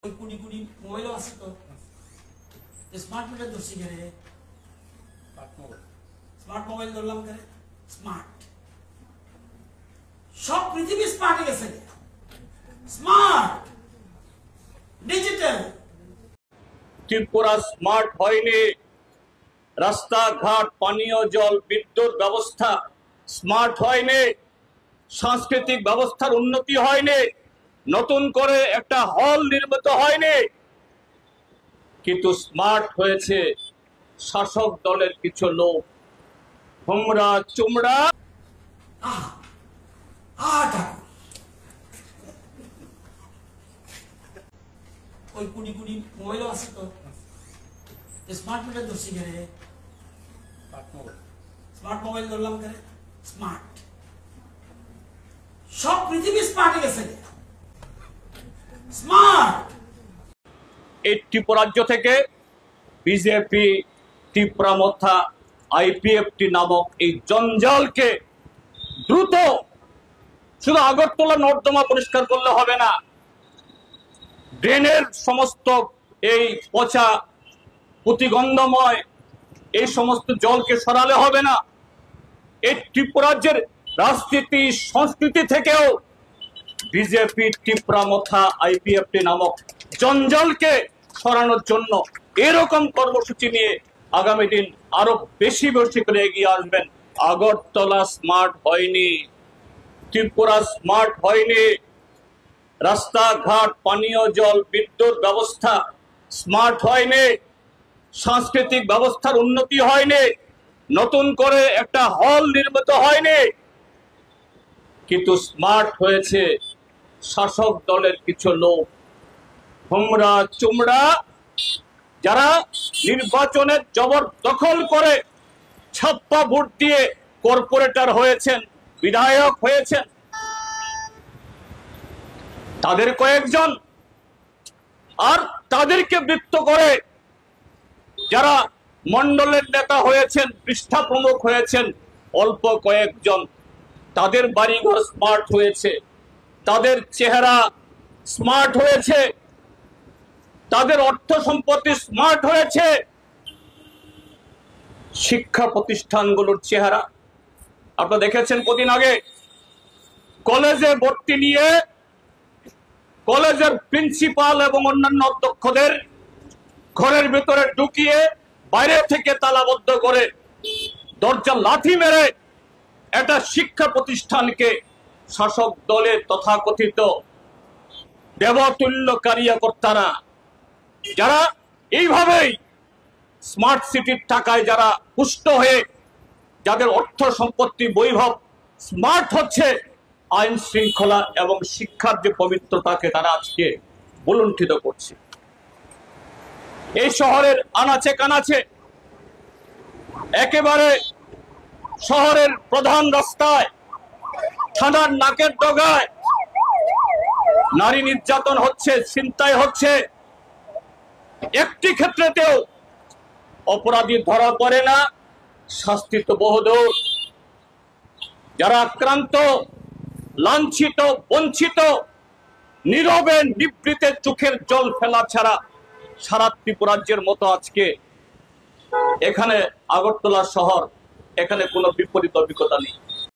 ওই কুড়ি কুড়ি মোবাইলও আছে তো স্মার্ট মিটার ধরছি কেন স্মার্ট মোবাইল ধরলাম কেন স্মার্ট সব পৃথিবী স্মার্ট হয়ে গেছে স্মার্ট ডিজিটাল ত্রিপুরা স্মার্ট হয়নি রাস্তাঘাট পানীয় জল বিদ্যুৎ ব্যবস্থা স্মার্ট হয়নি সাংস্কৃতিক ব্যবস্থার উন্নতি হয়নি নতুন করে একটা হল নির্মিত হয়নি কিন্তু স্মার্ট হয়েছে শাসক দলের কিছু লোক হুমরা চুমড়া ওই কুড়ি কুড়ি মোবাইলও আছে তো স্মার্ট মিটার ধরছি কেন স্মার্ট মোবাইল ধরলাম কেন স্মার্ট সব পৃথিবী স্মার্ট হয়ে গেছে স্মার্ট এই ত্রিপুরা রাজ্য থেকে বিজেপি ত্রিপুরা মথা আইপিএফটি নামক এই জঞ্জালকে দ্রুত শুধু আগরতলা নর্দমা পরিষ্কার করলে হবে না ড্রেনের সমস্ত এই পচা প্রতিগন্ধময় এই সমস্ত জলকে সরালে হবে না এই ত্রিপুরা রাজ্যের রাজনীতি সংস্কৃতি থেকেও বিজেপি ত্রিপুরা মথা আইপিএফটি নামক জঞ্জালকে সরানোর জন্য এরকম কর্মসূচি নিয়ে আগামী দিন আরো বেশি বেশি করে এগিয়ে আসবেন আগরতলা স্মার্ট হয়নি ত্রিপুরা স্মার্ট হয়নি রাস্তাঘাট পানীয় জল বিদ্যুৎ ব্যবস্থা স্মার্ট হয়নি সাংস্কৃতিক ব্যবস্থার উন্নতি হয়নি নতুন করে একটা হল নির্মিত হয়নি কিন্তু স্মার্ট হয়েছে শাসক দলের কিছু লোক হুমরা চুমড়া যারা নির্বাচনের জবরদখল করে ছাপ্পা ভোট দিয়ে কর্পোরেটর হয়েছেন বিধায়ক হয়েছেন তাদের কয়েকজন আর তাদেরকে বৃত্ত করে যারা মন্ডলের নেতা হয়েছেন পৃষ্ঠা প্রমুখ হয়েছেন অল্প কয়েকজন তাদের বাড়িঘর স্মার্ট হয়েছে তাদের চেহারা স্মার্ট হয়েছে তাদের অর্থ সম্পত্তি স্মার্ট হয়েছে শিক্ষা প্রতিষ্ঠানগুলোর চেহারা আপনারা দেখেছেন কদিন আগে কলেজে ভর্তি নিয়ে কলেজের প্রিন্সিপাল এবং অন্যান্য অধ্যক্ষদের ঘরের ভিতরে ঢুকিয়ে বাইরে থেকে তালাবদ্ধ করে দরজা লাথি মেরে একটা শিক্ষা প্রতিষ্ঠানকে শাসক দলের তথাকথিত দেবতুল্য কার্যকর্তারা যারা এইভাবেই স্মার্ট সিটির টাকায় যারা পুষ্ট হয়ে যাদের অর্থ সম্পত্তি বৈভব স্মার্ট হচ্ছে আইন শৃঙ্খলা এবং শিক্ষার যে পবিত্রতাকে তারা আজকে বুলুণ্ঠিত করছে এই শহরের আনাচে কানাচে একেবারে শহরের প্রধান রাস্তায় থানার নাকের ডগায় নারী নির্যাতন হচ্ছে ছিনতাই হচ্ছে একটি ক্ষেত্রেতেও অপরাধী ধরা পড়ে না শাস্তি তো বহুদূর যারা আক্রান্ত লাঞ্ছিত বঞ্চিত নীরবে নিবৃতে চোখের জল ফেলা ছাড়া সারা ত্রিপুরা রাজ্যের মতো আজকে এখানে আগরতলা শহর এখানে কোনো বিপরীত অভিজ্ঞতা নেই